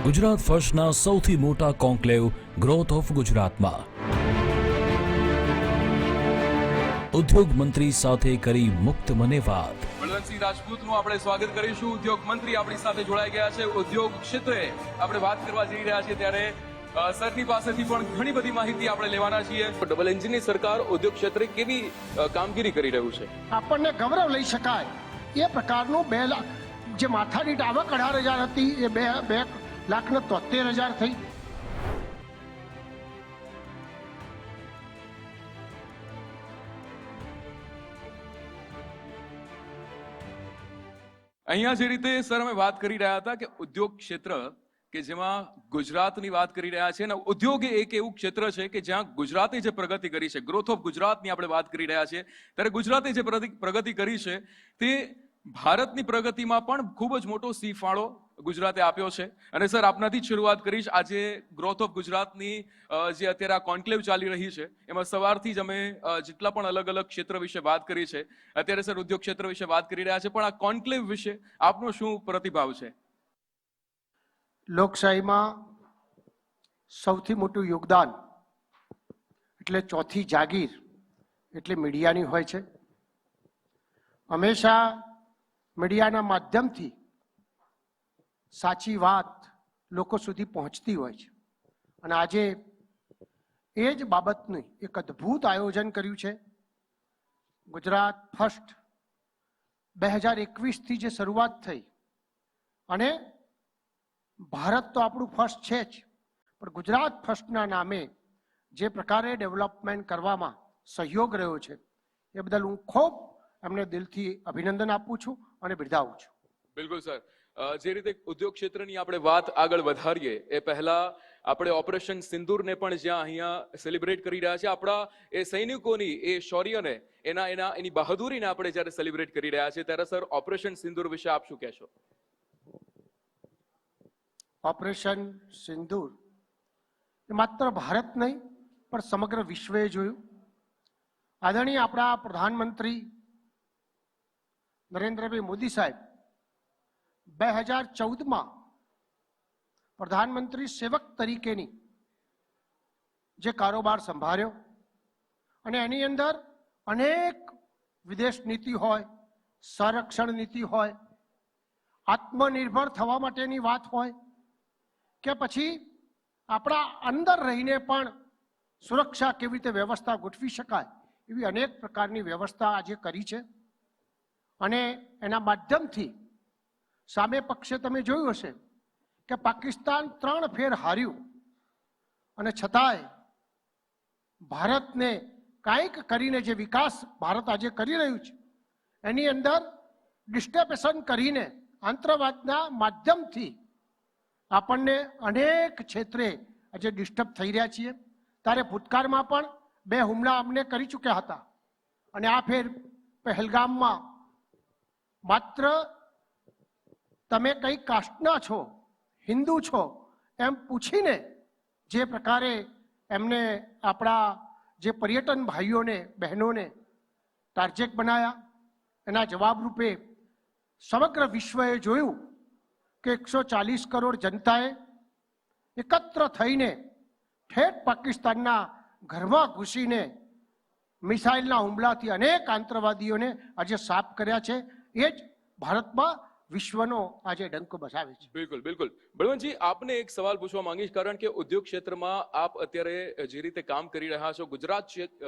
ગુજરાત ફર્સ્ટના સૌથી મોટા conclave growth of ગુજરાતમાં ઉદ્યોગ મંત્રી સાથે કરી મુક્ત મને વાત। બળવંતસિંહ રાજપૂતનું આપણે સ્વાગત કરીશું। ઉદ્યોગ મંત્રી આપણી સાથે જોડાઈ ગયા છે। ઉદ્યોગ ક્ષેત્રે આપણે વાત કરવા જઈ રહ્યા છીએ ત્યારે સરની પાસેથી પણ ઘણી બધી માહિતી આપણે લેવાના છીએ। ડબલ એન્જિનની સરકાર ઉદ્યોગ ક્ષેત્રે કેવી કામગીરી કરી રહ્યું છે, આપણને ગૌરવ લઈ શકાય એ પ્રકારનું 2 લાખ જે માથાદીઠ આવક 18,000 હતી એ 2,73,000 થઈ। અહીંયા જે રીતે સર અમે વાત કરી રહ્યા હતા કે ઉદ્યોગ ક્ષેત્ર કે જેમાં ગુજરાતની વાત કરી રહ્યા છે અને ઉદ્યોગ એક એવું ક્ષેત્ર છે કે જ્યાં ગુજરાતે જે પ્રગતિ કરી છે, ગ્રોથ ઓફ ગુજરાતની આપણે વાત કરી રહ્યા છીએ, ત્યારે ગુજરાતે જે પ્રગતિ કરી છે તે ભારતની પ્રગતિમાં પણ ખૂબ જ મોટો ફાળો ગુજરાતે આપ્યો છે। અને સર આપનાથી જ શરૂઆત કરીશ। આજે ગ્રોથ ઓફ ગુજરાતની જે અત્યારે આ કોન્ક્લેવ ચાલી રહી છે એમાં સવારથી જ અમે જેટલા પણ અલગ અલગ ક્ષેત્ર વિશે વાત કરી છે, અત્યારે સર ઉદ્યોગ ક્ષેત્ર વિશે વાત કરી રહ્યા છે, પણ આ કોન્ક્લેવ વિશે આપનો શું પ્રતિભાવ છે? લોકશાહીમાં સૌથી મોટું યોગદાન એટલે ચોથી જાગીર એટલે મીડિયાની હોય છે। હંમેશા મીડિયાના માધ્યમથી સાચી વાત લોકો સુધી પહોંચતી હોય છે અને આજે એ જ બાબતનું એક અદ્ભુત આયોજન કર્યું છે। ગુજરાત ફર્સ્ટ 2021થી જે શરૂઆત થઈ અને ભારત તો આપણું ફર્સ્ટ છે જ, પણ ગુજરાત ફર્સ્ટના નામે જે પ્રકારે ડેવલપમેન્ટ કરવામાં સહયોગ રહ્યો છે એ બદલ હું ખૂબ એમને દિલથી અભિનંદન આપું છું અને બિરદાવું છું। બિલકુલ સર, જે રીતે ઉદ્યોગ ક્ષેત્રની આપણે વાત આગળ વધારીએ એ પહેલા આપણે ઓપરેશન સિંદૂરને પણ જ્યાં અહીંયા સેલિબ્રેટ કરી રહ્યા છે, આપણા એ સૈનિકોની એ શૌર્યને એની બહાદુરીને આપણે જ્યારે સેલિબ્રેટ કરી રહ્યા છીએ ત્યારે સર ઓપરેશન સિંદૂર વિશે આપ શું કહેશો? ઓપરેશન સિંદૂર એ માત્ર ભારત નહીં પણ સમગ્ર વિશ્વએ જોયું। આદરણીય આપણા પ્રધાનમંત્રી નરેન્દ્રભાઈ મોદી સાહેબ 2014માં પ્રધાનમંત્રી સેવક તરીકેની જે કારોબાર સંભાળ્યો અને એની અંદર અનેક વિદેશ નીતિ હોય, સંરક્ષણ નીતિ હોય, આત્મનિર્ભર થવા માટેની વાત હોય કે પછી આપણા અંદર રહીને પણ સુરક્ષા કેવી રીતે વ્યવસ્થા ગોઠવી શકાય એવી અનેક પ્રકારની વ્યવસ્થા આજે કરી છે। અને એના માધ્યમથી સામે પક્ષે તમે જોયું હશે કે પાકિસ્તાન 3 ફેર હાર્યું અને છતાંય ભારતને કાંઈક કરીને જે વિકાસ ભારત આજે કરી રહ્યું છે એની અંદર ડિસ્ટર્બેશન કરીને આતંકવાદના માધ્યમથી આપણને અનેક ક્ષેત્રે આજે ડિસ્ટર્બ થઈ રહ્યા છીએ। ત્યારે ભૂતકાળમાં પણ 2 હુમલા અમને કરી ચૂક્યા હતા અને આ ફેર પહેલગામમાં માત્ર તમે કઈ કાસ્ટના છો, હિન્દુ છો એમ પૂછીને જે પ્રકારે એમને આપણા જે પર્યટન ભાઈઓને બહેનોને ટાર્ગેટ બનાવ્યા, એના જવાબરૂપે સમગ્ર વિશ્વએ જોયું કે 140 કરોડ જનતાએ એકત્ર થઈને ઠેઠ પાકિસ્તાનના ઘરમાં ઘૂસીને મિસાઇલના હુમલાથી અનેક આતંકવાદીઓને આજે સાફ કર્યા છે। એ જ ભારતમાં વિશ્વનો આજે ડંકો બસાવે છે। બિલકુલ બિલકુલ। બળવંતજી, આપને એક સવાલ પૂછવા માંગીશ, કારણ કે ઉદ્યોગ ક્ષેત્રમાં આપ અત્યારે જે રીતે કામ કરી રહ્યા છો, ગુજરાત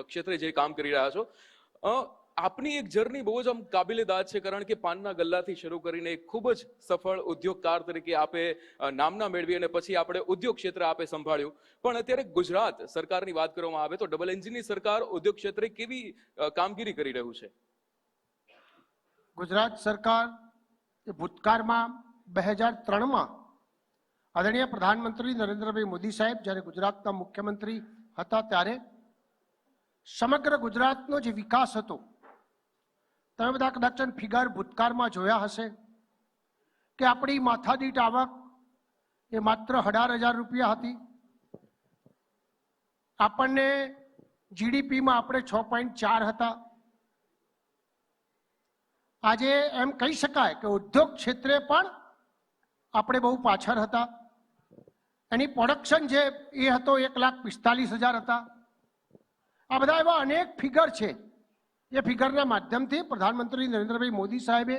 ક્ષેત્રે જે કામ કરી રહ્યા છો, આપની એક જર્ની બહુ જ આમ કાબિલે દાદ છે, કારણ કે પાનના ગલ્લાથી શરૂ કરીને એક ખૂબ જ સફળ ઉદ્યોગકાર તરીકે આપે નામના મેળવી અને પછી આપણે ઉદ્યોગ ક્ષેત્ર આપે સંભાળ્યું। પણ અત્યારે ગુજરાત સરકારની વાત કરવામાં આવે તો ડબલ એન્જિનની સરકાર ઉદ્યોગ ક્ષેત્રે કેવી કામગીરી કરી રહ્યું છે? ગુજરાત સરકાર એ ભૂતકાળમાં 2003માં આદરણીય પ્રધાનમંત્રી નરેન્દ્રભાઈ મોદી સાહેબ જ્યારે ગુજરાતના મુખ્યમંત્રી હતા ત્યારે સમગ્ર ગુજરાતનો જે વિકાસ હતો, તમે બધા કદાચ ફિગર ભૂતકાળમાં જોયા હશે કે આપણી માથાદીઠ આવક એ માત્ર 18,000 રૂપિયા હતી। આપણને જીડીપીમાં આપણે 6.4 હતા। આજે એમ કહી શકાય કે ઉદ્યોગ ક્ષેત્રે પણ આપણે બહુ પાછળ હતા। એની પ્રોડક્શન જે એ હતો 1,45,000 હતા. આ બધા એવા અનેક ફિગર છે. એ ફિગરના માધ્યમથી પ્રધાનમંત્રી નરેન્દ્રભાઈ મોદી સાહેબે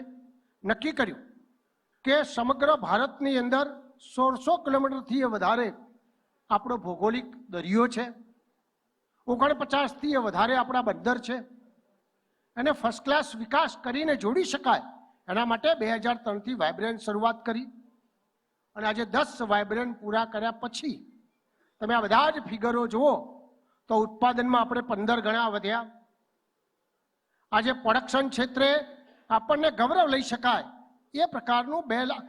નક્કી કર્યું કે સમગ્ર ભારતની અંદર 1600 કિલોમીટરથી વધારે આપણો ભૌગોલિક દરિયો છે, 49થી વધારે આપણા બંદર છે, અને ફર્સ્ટ ક્લાસ વિકાસ કરીને જોડી શકાય એના માટે 2003થી વાઇબ્રન્ટ શરૂઆત કરી અને આજે 10 વાઇબ્રન્ટ પૂરા કર્યા પછી તમે આ બધા જ ફિગરો જુઓ તો ઉત્પાદનમાં આપણે 15 ગણા વધ્યા. આજે પ્રોડક્શન ક્ષેત્રે આપણને ગૌરવ લઈ શકાય એ પ્રકારનું 2 લાખ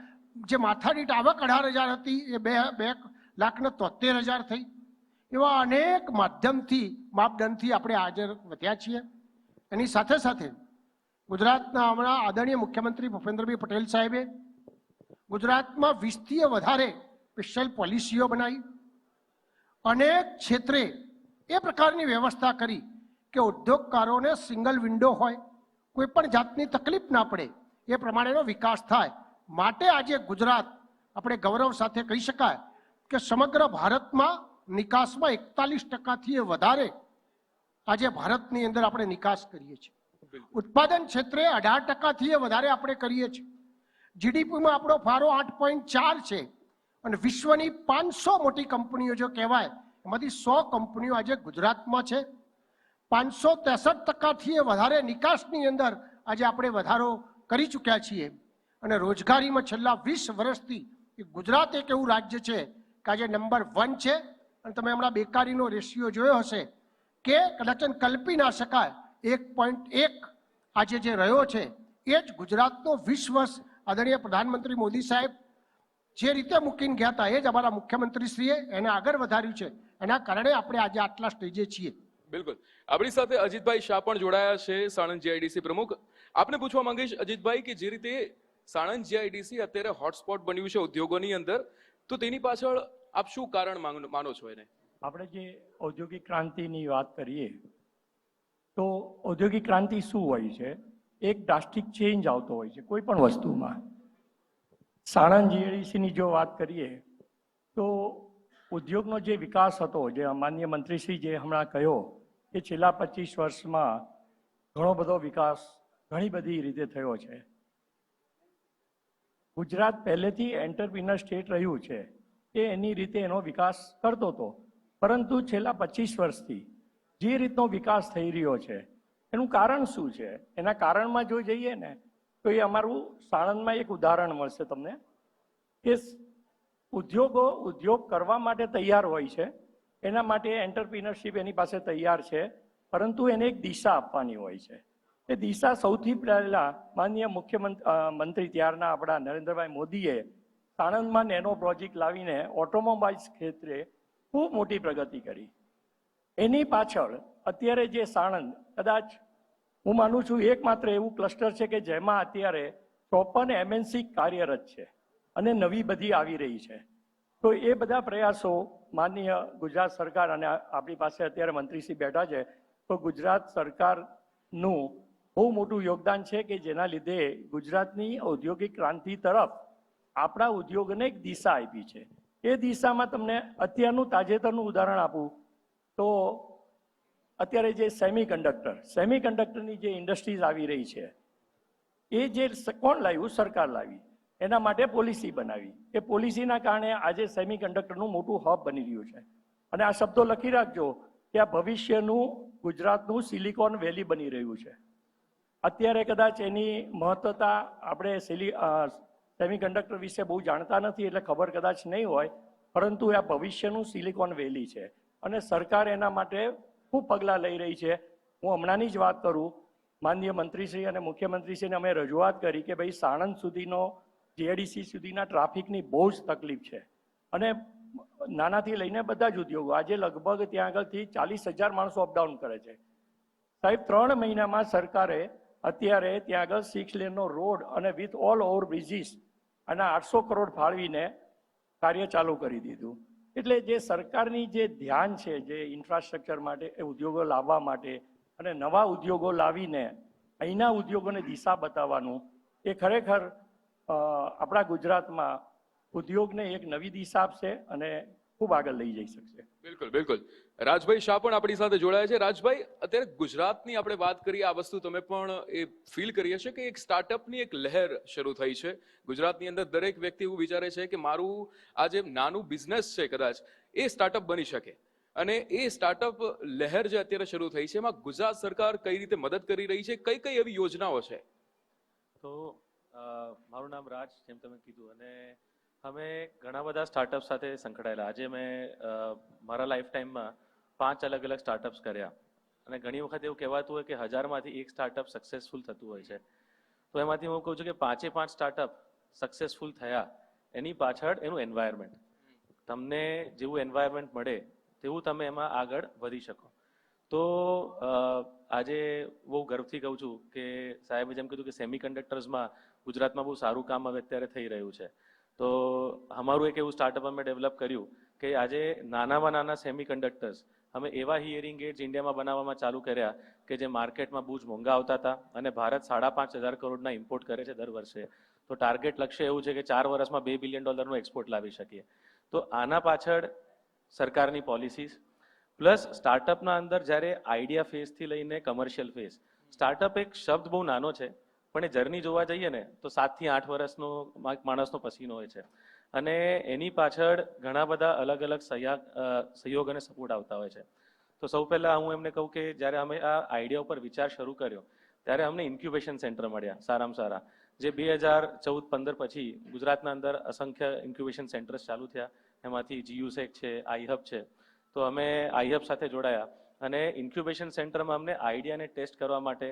જે માથાદીઠ આવક 18,000 હતી એ 2,73,000 થઈ. એવા અનેક માધ્યમથી માપદંડથી આપણે આજે વધ્યા છીએ. એની સાથે સાથે ગુજરાતના હમણાં આદરણીય મુખ્યમંત્રી ભૂપેન્દ્રભાઈ પટેલ સાહેબે ગુજરાતમાં 20થી વધારે સ્પેશિયલ પોલિસીઓ બનાવી, અનેક ક્ષેત્રે એ પ્રકારની વ્યવસ્થા કરી કે ઉદ્યોગકારોને સિંગલ વિન્ડો હોય, કોઈ પણ જાતની તકલીફ ના પડે એ પ્રમાણેનો વિકાસ થાય. માટે આજે ગુજરાત આપણે ગૌરવ સાથે કહી શકાય કે સમગ્ર ભારતમાં નિકાસમાં 41%થી વધારે આજે ભારતની અંદર આપણે નિકાસ કરીએ છીએ. ઉત્પાદન ક્ષેત્રે 18%થી વધારે આપણે કરીએ છીએ. જીડીપીમાં આપણો ફાળો 8.4 છે અને વિશ્વની 500 મોટી કંપનીઓ જો કહેવાય એમાંથી 100 કંપનીઓ આજે ગુજરાતમાં છે. 563%થી વધારે નિકાસની અંદર આજે આપણે વધારો કરી ચૂક્યા છીએ અને રોજગારીમાં છેલ્લા 20 વર્ષથી ગુજરાત એક એવું રાજ્ય છે કે આજે નંબર 1 છે. અને તમે હમણાં બેકારીનો રેશિયો જોયો હશે કે કદાચ કલ્પી ના શકાય 1.1 આજે જે રહ્યો છે એ જ ગુજરાતનો 20 વર્ષ આદરણીય પ્રધાનમંત્રી મોદી સાહેબ જે રીતે મૂકીને ગયા હતા એ જ અમારા મુખ્યમંત્રીશ્રીએ એને આગળ વધાર્યું છે. એના કારણે આપણે આજે આટલા સ્ટેજે છીએ. બિલકુલ. આપણી સાથે અજીતભાઈ શાહ પણ જોડાયા છે, સાણંદ જીઆઈડીસી પ્રમુખ. આપને પૂછવા માંગીશ અજીતભાઈ કે જે રીતે સાણંદ જીઆઈડીસી અત્યારે હોટસ્પોટ બન્યું છે ઉદ્યોગોની અંદર, તો તેની પાછળ આપ શું કારણ માનો છો એને? આપણે જે ઔદ્યોગિક ક્રાંતિની વાત કરીએ તો ઔદ્યોગિક ક્રાંતિ શું હોય છે? એક ડ્રાસ્ટિક ચેન્જ આવતો હોય છે કોઈ પણ વસ્તુમાં. સાણંદ જીઆઈડીસીની જો વાત કરીએ તો ઉદ્યોગનો જે વિકાસ હતો, જે માનનીય મંત્રીશ્રી જે હમણાં કહ્યો કે છેલ્લા 25 વર્ષમાં ઘણો બધો વિકાસ ઘણી બધી રીતે થયો છે. ગુજરાત પહેલેથી એન્ટરપ્રિનર સ્ટેટ રહ્યું છે, એ એની રીતે એનો વિકાસ કરતો હતો. પરંતુ છેલ્લા 25 વર્ષથી જે રીતનો વિકાસ થઈ રહ્યો છે એનું કારણ શું છે? એના કારણમાં જો જઈએ ને તો એ અમારું સાણંદમાં એક ઉદાહરણ મળશે તમને કે ઉદ્યોગ કરવા માટે તૈયાર હોય છે, એના માટે એન્ટરપ્રિનરશિપ એની પાસે તૈયાર છે, પરંતુ એને એક દિશા આપવાની હોય છે. એ દિશા સૌથી પહેલા માનનીય મુખ્યમંત્રી ત્યારના આપણા નરેન્દ્રભાઈ મોદીએ સાણંદમાં નેનો પ્રોજેક્ટ લાવીને ઓટોમોબાઈલ્સ ક્ષેત્રે ખૂબ મોટી પ્રગતિ કરી. એની પાછળ અત્યારે જે સાણંદ કદાચ હું માનું છું એકમાત્ર એવું ક્લસ્ટર છે કે જેમાં અત્યારે 54 MNC કાર્યરત છે અને નવી બધી આવી રહી છે. તો એ બધા પ્રયાસો માનનીય ગુજરાત સરકાર અને આપણી પાસે અત્યારે મંત્રીશ્રી બેઠા છે, તો ગુજરાત સરકારનું બહુ મોટું યોગદાન છે કે જેના લીધે ગુજરાતની ઔદ્યોગિક ક્રાંતિ તરફ આપણા ઉદ્યોગને એક દિશા આપી છે. એ દિશામાં તમને અત્યારનું તાજેતરનું ઉદાહરણ આપું તો અત્યારે જે સેમિકન્ડક્ટરની જે ઇન્ડસ્ટ્રીઝ આવી રહી છે એ જે કોણ લાવ્યું? સરકાર લાવી. એના માટે પોલિસી બનાવી. એ પોલિસીના કારણે આજે સેમિકન્ડક્ટરનું મોટું હબ બની રહ્યું છે. અને આ શબ્દો લખી રાખજો કે આ ભવિષ્યનું ગુજરાતનું સિલિકોન વેલી બની રહ્યું છે. અત્યારે કદાચ એની મહત્વતા આપણે સેમિકન્ડક્ટર વિશે બહુ જાણતા નથી એટલે ખબર કદાચ નહીં હોય, પરંતુ આ ભવિષ્યનું સિલિકોન વેલી છે અને સરકાર એના માટે ખૂબ પગલાં લઈ રહી છે. હું હમણાંની જ વાત કરું, માનનીય મંત્રીશ્રી અને મુખ્યમંત્રીશ્રીને અમે રજૂઆત કરી કે ભાઈ સાણંદ સુધીનો જીઆઈડીસી સુધીના ટ્રાફિકની બહુ જ તકલીફ છે અને નાનાથી લઈને બધા જ ઉદ્યોગો આજે લગભગ ત્યાં આગળથી 40,000 માણસો અપડાઉન કરે છે. સાહેબ 3 મહિનામાં સરકારે અત્યારે ત્યાં આગળ 6 લેનનો રોડ અને વિથ ઓલ ઓવર બ્રિજીસ અને 800 કરોડ ફાળવીને કાર્ય ચાલુ કરી દીધું. એટલે જે સરકારની જે ધ્યાન છે જે ઇન્ફ્રાસ્ટ્રક્ચર માટે એ ઉદ્યોગો લાવવા માટે અને નવા ઉદ્યોગો લાવીને અહીંના ઉદ્યોગોને દિશા બતાવવાનું એ ખરેખર આપણા ગુજરાતમાં ઉદ્યોગને એક નવી દિશા આપશે અને ખૂબ આગળ લઈ જઈ શકશે. બિલકુલ બિલકુલ. રાજભાઈ શાહ પણ આપણી સાથે જોડાયા છે. રાજભાઈ, અત્યારે ગુજરાતની આપણે વાત કરીએ, આ વસ્તુ તમે પણ એ ફીલ કરી હશે કે એક સ્ટાર્ટઅપની એક લહેર શરૂ થઈ છે ગુજરાતની અંદર. દરેક વ્યક્તિ એવું વિચારે છે કે મારું આ જે નાનું બિઝનેસ છે કદાચ એ સ્ટાર્ટઅપ બની શકે, અને એ સ્ટાર્ટઅપ લહેર જે અત્યારે શરૂ થઈ છે એમાં ગુજરાત સરકાર કઈ રીતે મદદ કરી રહી છે, કઈ કઈ એવી યોજનાઓ છે? તો મારું નામ રાજ, જેમ તમે કીધું, અને અમે ઘણા બધા સ્ટાર્ટઅપ સાથે સંકળાયેલા. આજે મેં મારા લાઈફ ટાઈમમાં 5 અલગ અલગ સ્ટાર્ટઅપ્સ કર્યા, અને ઘણી વખત એવું કહેવાતું હોય કે 1000માંથી એક સ્ટાર્ટઅપ સક્સેસફુલ થતું હોય છે. તો એમાંથી હું કહું છું કે 5 સ્ટાર્ટઅપ સક્સેસફુલ થયા એની પાછળ એનું એન્વાયરમેન્ટ. તમને જેવું એન્વાયરમેન્ટ મળે તેવું તમે એમાં આગળ વધી શકો. તો આજે બહુ ગર્વથી કહું છું કે સાહેબે જેમ કીધું કે સેમિકન્ડક્ટર્સમાં ગુજરાતમાં બહુ સારું કામ હવે અત્યારે થઈ રહ્યું છે. તો અમારું એક એવું સ્ટાર્ટઅપ અમે ડેવલપ કર્યું કે આજે નાનામાં નાના સેમિકન્ડક્ટર્સ અમે એવા હિયરિંગ એડ્સ ઇન્ડિયામાં બનાવવામાં ચાલુ કર્યા કે જે માર્કેટમાં બહુ જ મોંઘા આવતા હતા, અને ભારત 5,500 કરોડના ઇમ્પોર્ટ કરે છે દર વર્ષે. તો ટાર્ગેટ લક્ષ્ય એવું છે કે 4 વર્ષમાં $2 બિલિયન એક્સપોર્ટ લાવી શકીએ. તો આના પાછળ સરકારની પોલિસીસ પ્લસ સ્ટાર્ટઅપના અંદર જ્યારે આઈડિયા ફેઝથી લઈને કમર્શિયલ ફેઝ. સ્ટાર્ટઅપ એક શબ્દ બહુ નાનો છે, પણ એ જર્ની જોવા જઈએ ને તો 7 થી 8 વર્ષનો માણસનો પસીનો હોય છે, અને એની પાછળ ઘણા બધા અલગ અલગ સહયોગ અને સપોર્ટ આવતા હોય છે. તો સૌ પહેલા હું એમને કહું કે જ્યારે અમે આ આઈડિયા ઉપર વિચાર શરૂ કર્યો ત્યારે અમને ઇન્ક્યુબેશન સેન્ટર મળ્યા સારામાં સારા, જે 2014-15 પછી ગુજરાતના અંદર અસંખ્ય ઇન્ક્યુબેશન સેન્ટર્સ ચાલુ થયા. એમાંથી GUSEC છે, iHub છે. તો અમે iHub સાથે જોડાયા, અને ઇન્ક્યુબેશન સેન્ટરમાં અમને આઈડિયાને ટેસ્ટ કરવા માટે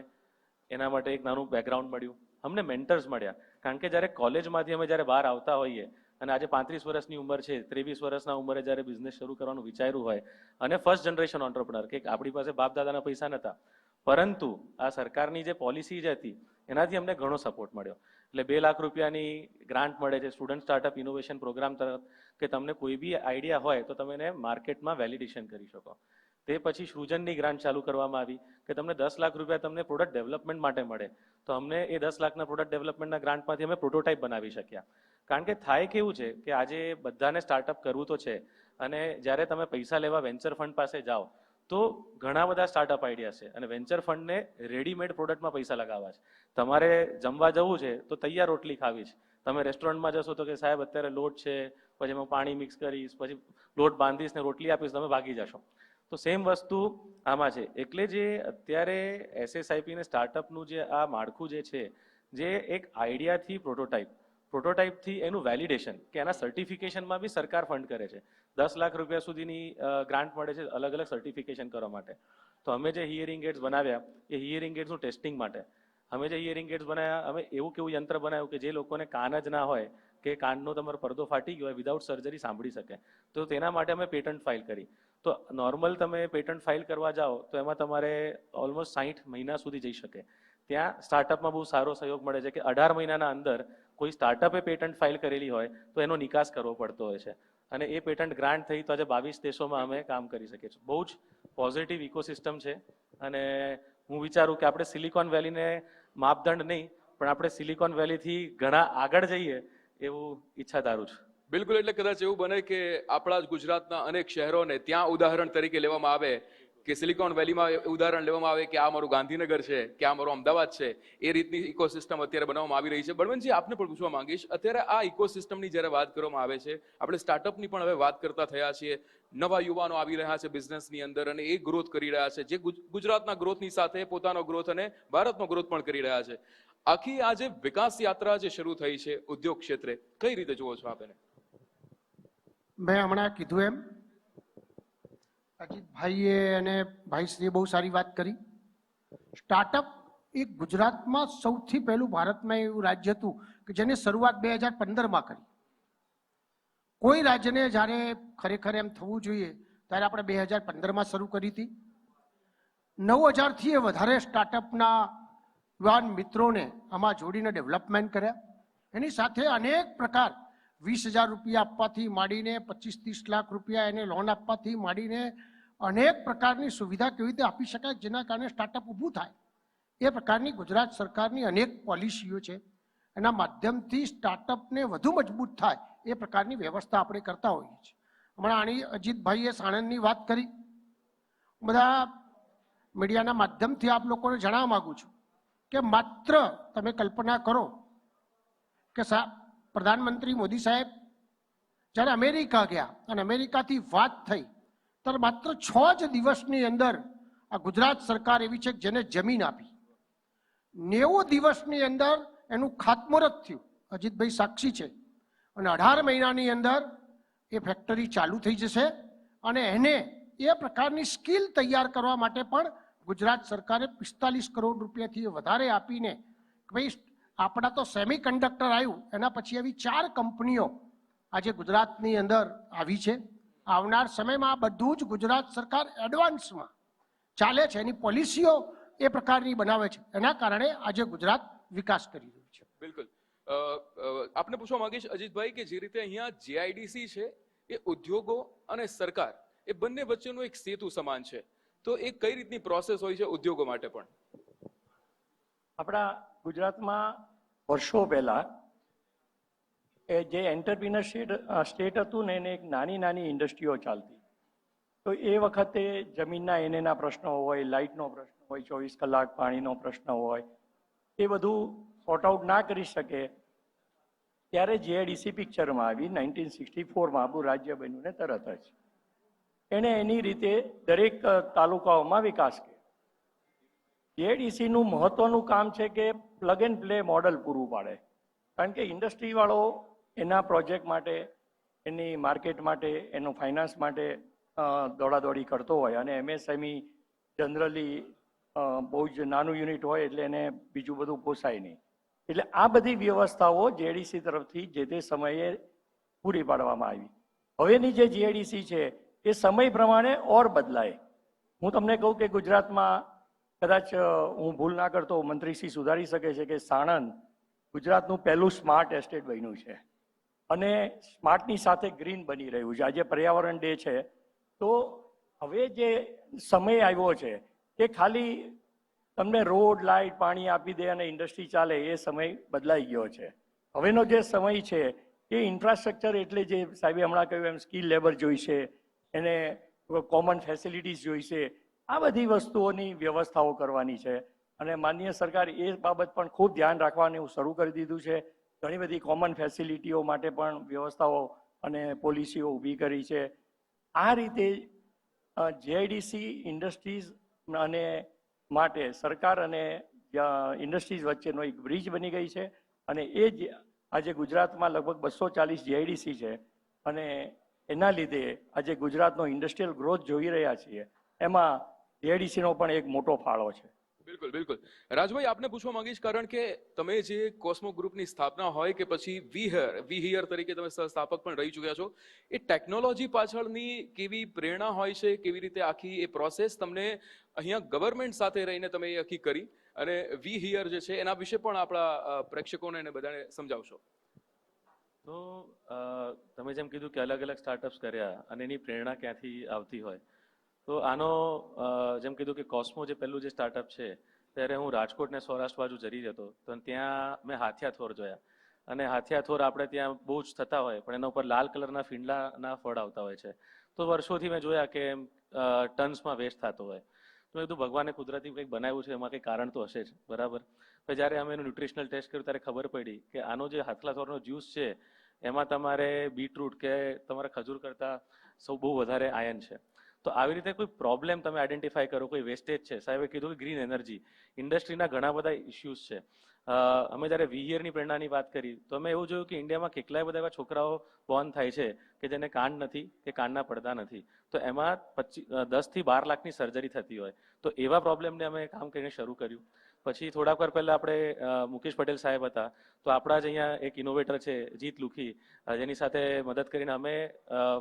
એના માટે એક નાનું બેકગ્રાઉન્ડ મળ્યું. અમને મેન્ટર્સ મળ્યા, કારણ કે જ્યારે કોલેજમાંથી અમે જ્યારે બહાર આવતા હોઈએ અને આજે 35 વર્ષની ઉંમર છે, 23 વર્ષના ઉંમરે જ્યારે બિઝનેસ શરૂ કરવાનું વિચાર્યું હોય, અને ફર્સ્ટ જનરેશન ઓન્ટરપ્રનર કે આપણી પાસે બાપ દાદાના પૈસા નહોતા, પરંતુ આ સરકારની જે પોલિસી જે હતી એનાથી અમને ઘણો સપોર્ટ મળ્યો. એટલે 2 લાખ રૂપિયાની ગ્રાન્ટ મળે છે સ્ટુડન્ટ સ્ટાર્ટઅપ ઇનોવેશન પ્રોગ્રામ તરફ, કે તમને કોઈ બી આઈડિયા હોય તો તમે એને માર્કેટમાં વેલિડેશન કરી શકો. તે પછી સૃજનની ગ્રાન્ટ ચાલુ કરવામાં આવી કે તમને 10 લાખ રૂપિયા તમને પ્રોડક્ટ ડેવલપમેન્ટ માટે મળે. તો અમને એ 10 લાખના પ્રોડક્ટ ડેવલપમેન્ટના ગ્રાન્ટમાંથી અમે પ્રોટોટાઇપ બનાવી શક્યા. કારણ કે થાય કેવું છે કે આજે બધાને સ્ટાર્ટઅપ કરવું તો છે, અને જ્યારે તમે પૈસા લેવા વેન્ચર ફંડ પાસે જાઓ તો ઘણા બધા સ્ટાર્ટઅપ આઈડિયા છે, અને વેન્ચર ફંડને રેડીમેડ પ્રોડક્ટમાં પૈસા લગાવવા છે. તમારે જમવા જવું છે તો તૈયાર રોટલી ખાવી છે. તમે રેસ્ટોરન્ટમાં જશો તો કે સાહેબ અત્યારે લોટ છે, પછી એમાં પાણી મિક્સ કરીશ, પછી લોટ બાંધીશ ને રોટલી આપીશ, તમે ભાગી જશો. તો સેમ વસ્તુ આમાં છે. એટલે જે અત્યારે SSIP ને સ્ટાર્ટઅપનું જે આ માળખું જે છે, જે એક આઈડિયાથી પ્રોટોટાઇપથી એનું વેલિડેશન, કે એના સર્ટિફિકેશનમાં બી સરકાર ફંડ કરે છે. 10 લાખ રૂપિયા સુધીની ગ્રાન્ટ મળે છે અલગ અલગ સર્ટિફિકેશન કરવા માટે. તો અમે જે હિયરિંગ એડ્સ બનાવ્યા એ હિયરિંગ એડ્સનું ટેસ્ટિંગ માટે અમે જે હિયરિંગ એડ્સ બનાવ્યા, અમે એવું કેવું યંત્ર બનાવ્યું કે જે લોકોને કાન જ ના હોય, કે કાનનો તમારો પડદો ફાટી ગયો હોય, વિધાઉટ સર્જરી સાંભળી શકે. તો તેના માટે અમે પેટન્ટ ફાઇલ કરી. તો નોર્મલ તમે પેટન્ટ ફાઇલ કરવા જાઓ તો એમાં તમારે ઓલમોસ્ટ 60 મહિના સુધી જઈ શકે. ત્યાં સ્ટાર્ટઅપમાં બહુ સારો સહયોગ મળે છે કે 18 મહિનાના અંદર કોઈ સ્ટાર્ટઅપે પેટન્ટ ફાઇલ કરેલી હોય તો એનો નિકાસ કરવો પડતો હોય છે, અને એ પેટન્ટ ગ્રાન્ટ થઈ તો આજે 22 દેશોમાં અમે કામ કરી શકીએ છીએ. બહુ જ પોઝિટિવ ઇકોસિસ્ટમ છે, અને હું વિચારું કે આપણે સિલિકોન વેલીને માપદંડ નહીં, પણ આપણે સિલિકોન વેલીથી ઘણા આગળ જઈએ એવું ઈચ્છા ધારું છું. બિલકુલ. એટલે કદાચ એવું બને કે આપણા જ ગુજરાતના અનેક શહેરોને ત્યાં ઉદાહરણ તરીકે લેવામાં આવે, કે સિલિકોન વેલીમાં ઉદાહરણ લેવામાં આવે કે આ મારું ગાંધીનગર છે, કે આ મારું અમદાવાદ છે. એ રીતની ઇકોસિસ્ટમ અત્યારે બનાવવામાં આવી રહી છે. બળવંતજી, આપને પણ પૂછવા માંગીશ, અત્યારે આ ઇકોસિસ્ટમની જ્યારે વાત કરવામાં આવે છે, આપણે સ્ટાર્ટઅપની પણ હવે વાત કરતા થયા છીએ. નવા યુવાનો આવી રહ્યા છે બિઝનેસની અંદર, અને એ ગ્રોથ કરી રહ્યા છે, જે ગુજરાતના ગ્રોથની સાથે પોતાનો ગ્રોથ અને ભારતનો ગ્રોથ પણ કરી રહ્યા છે. આખી આ જે વિકાસ યાત્રા જે શરૂ થઈ છે ઉદ્યોગ ક્ષેત્રે, કઈ રીતે જુઓ છો આપ એને? મેં હમણાં કીધું એમ અજીતભાઈએ અને ભાઈશ્રીએ બહુ સારી વાત કરી. સ્ટાર્ટઅપ એ ગુજરાતમાં સૌથી પહેલું ભારતમાં એવું રાજ્ય હતું કે જેને શરૂઆત 2015માં કરી. કોઈ રાજ્યને જ્યારે ખરેખર એમ થવું જોઈએ ત્યારે આપણે 2015માં શરૂ કરી હતી. 9000થી વધારે સ્ટાર્ટઅપના યુવાન મિત્રોને આમાં જોડીને ડેવલપમેન્ટ કર્યા. એની સાથે અનેક પ્રકાર 20,000 રૂપિયા આપવાથી માંડીને 25-30 લાખ રૂપિયા એને લોન આપવાથી માંડીને અનેક પ્રકારની સુવિધા કેવી રીતે આપી શકાય જેના કારણે સ્ટાર્ટઅપ ઊભું થાય. એ પ્રકારની ગુજરાત સરકારની અનેક પોલિસીઓ છે. એના માધ્યમથી સ્ટાર્ટઅપને વધુ મજબૂત થાય એ પ્રકારની વ્યવસ્થા આપણે કરતા હોઈએ છીએ. હમણાં આની અજીતભાઈએ સાણંદની વાત કરી. બધા મીડિયાના માધ્યમથી આપ લોકોને જણાવવા માગું છું કે માત્ર તમે કલ્પના કરો કે પ્રધાનમંત્રી મોદી સાહેબ જ્યારે અમેરિકા ગયા અને અમેરિકાથી વાત થઈ ત્યારે માત્ર 6 જ દિવસની અંદર આ ગુજરાત સરકાર એવી છે જેને જમીન આપી. 90 દિવસની અંદર એનું ખાતમુહૂર્ત થયું. અજીતભાઈ સાક્ષી છે. અને 18 મહિનાની અંદર એ ફેક્ટરી ચાલુ થઈ જશે અને એને એ પ્રકારની સ્કિલ તૈયાર કરવા માટે પણ ગુજરાત સરકારે 45 કરોડ રૂપિયાથી વધારે આપીને ભાઈ આપણા તો સેમી કન્ડક્ટર આવ્યું એના પછી એવી 4 કંપનીઓ આજે ગુજરાતની અંદર આવી છે. આવનાર સમયમાં આ બધું જ ગુજરાત સરકાર એડવાન્સમાં ચાલે છે. એની પોલિસીઓ એ પ્રકારની બનાવે છે. એના કારણે આજે ગુજરાત વિકાસ કરી રહ્યું છે. બિલકુલ. આપને પૂછવા માંગીશ અજીતભાઈ કે જે રીતે અહીંયા જીઆઈડીસી છે એ ઉદ્યોગો અને સરકાર એ બંને વચ્ચેનું એક સેતુ સમાન છે, તો એ કઈ રીતની પ્રોસેસ હોય છે ઉદ્યોગો માટે પણ? આપણા ગુજરાતમાં વર્ષો પહેલા એ જે એન્ટરપ્રિનરશિપ સ્ટેટ હતું ને એને એક નાની નાની ઇન્ડસ્ટ્રીઓ ચાલતી. તો એ વખતે જમીનના એનેના પ્રશ્નો હોય, લાઇટનો પ્રશ્ન હોય, 24 કલાક પાણીનો પ્રશ્ન હોય, એ બધું સોર્ટ આઉટ ના કરી શકે ત્યારે જીઆઈડીસી પિક્ચરમાં આવી 1964માં આપણું રાજ્ય બન્યું ને તરત જ એણે એની રીતે દરેક તાલુકાઓમાં વિકાસ કર્યો. જીઆઈડીસીનું મહત્વનું કામ છે કે પ્લગ એન્ડ પ્લે મોડલ પૂરું પાડે. કારણ કે ઇન્ડસ્ટ્રીવાળો એના પ્રોજેક્ટ માટે, એની માર્કેટ માટે, એનો ફાઇનાન્સ માટે દોડાદોડી કરતો હોય અને એમએસએમઈ જનરલી બહુ જ નાનું યુનિટ હોય એટલે એને બીજું બધું પોસાય નહીં. એટલે આ બધી વ્યવસ્થાઓ જીઆઈડીસી તરફથી જે તે સમયે પૂરી પાડવામાં આવી. હવેની જે જીઆઈડીસી છે એ સમય પ્રમાણે ઓર બદલાય. હું તમને કહું કે ગુજરાતમાં કદાચ હું ભૂલ ના કરતો મંત્રીશ્રી સુધારી શકે છે કે સાણંદ ગુજરાતનું પહેલું સ્માર્ટ એસ્ટેટ બન્યું છે અને સ્માર્ટની સાથે ગ્રીન બની રહ્યું છે. આજે પર્યાવરણ ડે છે તો હવે જે સમય આવ્યો છે કે ખાલી તમને રોડ, લાઇટ, પાણી આપી દે અને ઇન્ડસ્ટ્રી ચાલે એ સમય બદલાઈ ગયો છે. હવેનો જે સમય છે એ ઇન્ફ્રાસ્ટ્રક્ચર એટલે જે સાહેબે હમણાં કહ્યું એમ સ્કિલ લેબર જોઈશે, એને કોમન ફેસિલિટીઝ જોઈશે. આ બધી વસ્તુઓની વ્યવસ્થાઓ કરવાની છે અને માનનીય સરકાર એ બાબત પણ ખૂબ ધ્યાન રાખવાનું શરૂ કરી દીધું છે. ઘણી બધી કોમન ફેસિલિટીઓ માટે પણ વ્યવસ્થાઓ અને પોલિસીઓ ઊભી કરી છે. આ રીતે જીઆઈડીસી ઇન્ડસ્ટ્રીઝ અને માટે સરકાર અને ઇન્ડસ્ટ્રીઝ વચ્ચેનો એક બ્રિજ બની ગઈ છે અને એ જ આજે ગુજરાતમાં લગભગ 240 જીઆઈડીસી છે અને એના લીધે આજે ગુજરાતનો ઇન્ડસ્ટ્રીયલ ગ્રોથ જોઈ રહ્યા છીએ એમાં જીઆઈડીસીનો પણ એક મોટો ફાળો છે. બિલકુલ બિલકુલ. રાજભાઈ આપને પૂછવા માંગીશ કારણ કે તમે જે કોસ્મો ગ્રુપની સ્થાપના હોય કે પછી વી હિયર તરીકે તમે સહસ્થાપક પણ રહી ચૂક્યા છો, એ ટેકનોલોજી પાછળની કેવી પ્રેરણા હોય છે, કેવી રીતે આખી એ પ્રોસેસ તમને અહીંયા ગવર્મેન્ટ સાથે રહીને તમે એ આખી કરી અને વી હિયર જે છે એના વિશે પણ આપણા પ્રેક્ષકોને અને બધાને સમજાવશો? તો તમે જેમ કીધું કે અલગ અલગ સ્ટાર્ટઅપ્સ કર્યા અને એની પ્રેરણા ક્યાંથી આવતી હોય, તો આનો જેમ કીધું કે કોસ્મો જે પહેલું જે સ્ટાર્ટઅપ છે ત્યારે હું રાજકોટ ને સૌરાષ્ટ્ર બાજુ જઈ રહ્યો હતો તો ત્યાં મેં હાથિયા થોર જોયા અને હાથિયા થોર આપણે ત્યાં બહુ જ થતા હોય પણ એના ઉપર લાલ કલરના ફીંડલાના ફળ આવતા હોય છે. તો વર્ષોથી મેં જોયા કે ટન્સમાં વેસ્ટ થતો હોય. તો એ તો ભગવાને કુદરતી કંઈક બનાવ્યું છે, એમાં કંઈક કારણ તો હશે જ, બરાબર. પછી જ્યારે અમે એનું ન્યુટ્રિશનલ ટેસ્ટ કર્યું ત્યારે ખબર પડી કે આનો જે હાથલા થોરનો જ્યુસ છે એમાં તમારે બીટરૂટ કે તમારા ખજૂર કરતાં બહુ વધારે આયન છે. તો આવી રીતે કોઈ પ્રોબ્લેમ તમે આઈડેન્ટિફાઈ કરો, કોઈ વેસ્ટેજ છે. સાહેબે કીધું કે ગ્રીન એનર્જી ઇન્ડસ્ટ્રીના ઘણા બધા ઇસ્યુઝ છે. અમે જ્યારે વીહિયરની પ્રેરણાની વાત કરી તો અમે એવું જોયું કે ઇન્ડિયામાં કેટલાય બધા એવા છોકરાઓ બોર્ન થાય છે કે જેને કાન નથી કે કાનના પડદા નથી, તો એમાં 10 થી 12 લાખની સર્જરી થતી હોય. તો એવા પ્રોબ્લેમને અમે કામ કરીને શરૂ કર્યું. પછી થોડાક વાર પહેલા આપણે મુકેશ પટેલ સાહેબ હતા, તો આપણા જ અહીંયા એક ઇનોવેટર છે જીત લુખી, જેની સાથે મદદ કરીને અમે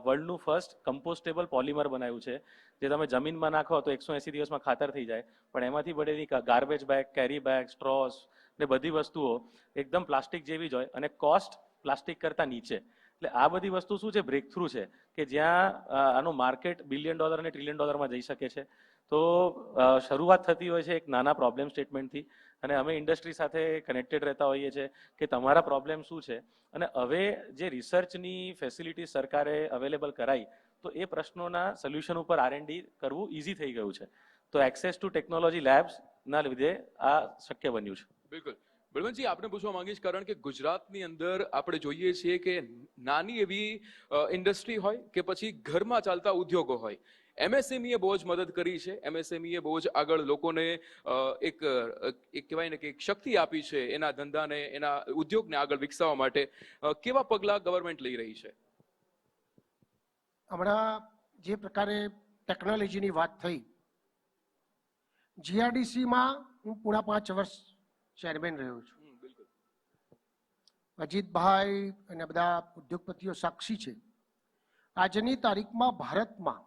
વર્લ્ડનું ફર્સ્ટ કમ્પોસ્ટેબલ પોલિમર બનાવ્યું છે જે તમે જમીનમાં નાખો તો 180 દિવસમાં ખાતર થઈ જાય, પણ એમાંથી બનેલી ગાર્બેજ બેગ, કેરી બેગ, સ્ટ્રોસ ને બધી વસ્તુઓ એકદમ પ્લાસ્ટિક જેવી જ હોય અને કોસ્ટ પ્લાસ્ટિક કરતાં નીચે. એટલે આ બધી વસ્તુ શું છે, બ્રેક થ્રુ છે કે જ્યાં આનું માર્કેટ $1 બિલિયન અને $1 ટ્રિલિયન જઈ શકે છે. તો શરૂઆત થતી હોય છે એક નાના પ્રોબ્લેમ સ્ટેટમેન્ટથી અને અમે ઇન્ડસ્ટ્રી સાથે કનેક્ટેડ રહેતા હોઈએ છીએ કે તમારા પ્રોબ્લેમ શું છે. અને હવે જે રિસર્ચની ફેસિલિટી સરકારે અવેલેબલ કરાઈ તો એ પ્રશ્નોના સોલ્યુશન ઉપર R&D કરવું ઇઝી થઈ ગયું છે. તો એક્સેસ ટુ ટેકનોલોજી લેબ્સના લીધે આ શક્ય બન્યું છે. બિલકુલ. બળવંતજી, આપને પૂછવા માંગીશ, કારણ કે ગુજરાતની અંદર આપણે જોઈએ છીએ કે નાની એવી ઇન્ડસ્ટ્રી હોય કે પછી ઘરમાં ચાલતા ઉદ્યોગો હોય, MSME એ બહુ જ મદદ કરી છે. MSME એ બહુ જ આગળ લોકોને એક કહેવાય ને કે એક શક્તિ આપી છે એના ધંધાને, એના ઉદ્યોગને આગળ વિકસાવવા માટે. કેવા પગલાં ગવર્મેન્ટ લઈ રહી છે? હમણાં જે પ્રકારે ટેકનોલોજીની વાત થઈ, GRDCમાં હું પૂરા 5 વર્ષ ચેરમેન રહ્યો છું. અજીતભાઈ અને બધા ઉદ્યોગપતિઓ સાક્ષી છે. આજની તારીખમાં ભારતમાં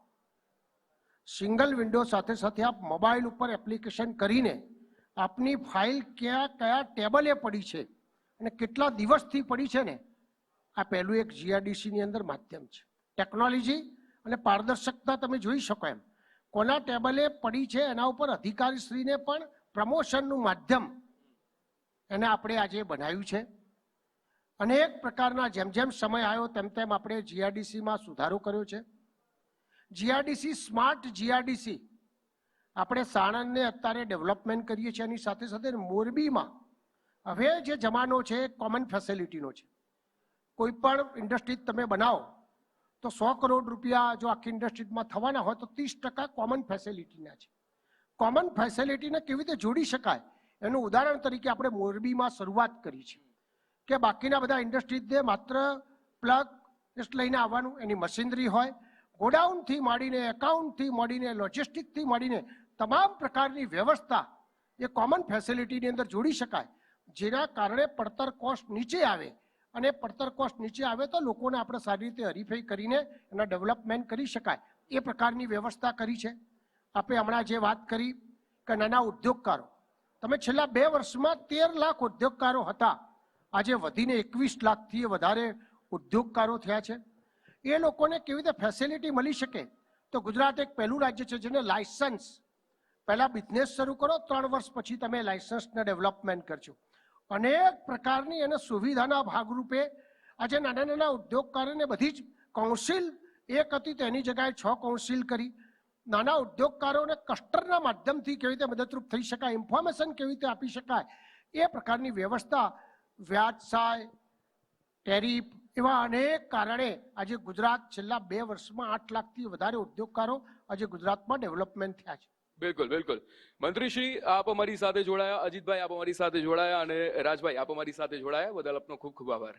સિંગલ વિન્ડો સાથે સાથે આપ મોબાઈલ ઉપર એપ્લિકેશન કરીને આપની ફાઇલ કયા ટેબલે પડી છે અને કેટલા દિવસથી પડી છે ને, આ પહેલું એક GRDCની અંદર માધ્યમ છે. ટેકનોલોજી અને પારદર્શકતા તમે જોઈ શકો એમ કોના ટેબલે પડી છે એના ઉપર અધિકારીશ્રીને પણ પ્રમોશનનું માધ્યમ એને આપણે આજે બનાવ્યું છે. અનેક પ્રકારના જેમ જેમ સમય આવ્યો તેમ તેમ આપણે GRDCમાં સુધારો કર્યો છે. GRDC સ્માર્ટ GRDC આપણે સાણંદને અત્યારે ડેવલપમેન્ટ કરીએ છીએ. એની સાથે સાથે મોરબીમાં હવે જે જમાનો છે કોમન ફેસિલિટીનો છે. કોઈ પણ ઇન્ડસ્ટ્રી તમે બનાવો તો 100 કરોડ રૂપિયા જો આખી ઇન્ડસ્ટ્રીમાં થવાના હોય તો 30% કોમન ફેસિલિટીના છે. કોમન ફેસિલિટીને કેવી રીતે જોડી શકાય એનું ઉદાહરણ તરીકે આપણે મોરબીમાં શરૂઆત કરી છે કે બાકીના બધા ઇન્ડસ્ટ્રીઝને માત્ર પ્લગ લઈને આવવાનું, એની મશીનરી હોય, ગોડાઉનથી માંડીને એકાઉન્ટથી માંડીને લોજિસ્ટિકથી માંડીને તમામ પ્રકારની વ્યવસ્થા એ કોમન ફેસિલિટીની અંદર જોડી શકાય, જેના કારણે પડતર કોસ્ટ નીચે આવે. અને પડતર કોસ્ટ નીચે આવે તો લોકોને આપણે સારી રીતે હરીફાઈ કરીને એના ડેવલપમેન્ટ કરી શકાય એ પ્રકારની વ્યવસ્થા કરી છે. આપણે હમણાં જે વાત કરી કે નાના ઉદ્યોગકારો, તમે છેલ્લા 2 વર્ષમાં 13 લાખ ઉદ્યોગકારો હતા, આજે વધીને 21 લાખથી વધારે ઉદ્યોગકારો થયા છે. એ લોકોને કેવી રીતે ફેસિલિટી મળી શકે તો ગુજરાત એક પહેલું રાજ્ય છે જેને લાયસન્સ, પહેલા બિઝનેસ શરૂ કરો, 3 વર્ષ પછી તમે લાયસન્સને ડેવલપમેન્ટ કરજો. અનેક પ્રકારની એને સુવિધાના ભાગરૂપે આજે નાના નાના ઉદ્યોગકારોને બધી જ કાઉન્સિલ એક હતી તેની જગ્યાએ 6 કાઉન્સિલ કરી. નાના ઉદ્યોગકારોને કસ્ટરના માધ્યમથી કેવી રીતે મદદરૂપ થઈ શકાય, ઇન્ફોર્મેશન કેવી રીતે આપી શકાય એ પ્રકારની વ્યવસ્થા, વ્યાજ સહાય, ટેરિફ, એવા અનેક કારણે આજે ગુજરાત છેલ્લા 2 વર્ષમાં 8 લાખથી વધારે ઉદ્યોગકારો આજે ગુજરાતમાં ડેવલપમેન્ટ થયા છે. બિલકુલ બિલકુલ. મંત્રીશ્રી, આપ અમારી સાથે જોડાયા, અજીતભાઈ આપ અમારી સાથે જોડાયા અને રાજભાઈ આપ અમારી સાથે જોડાયા, બદલ આપનો ખૂબ ખૂબ આભાર.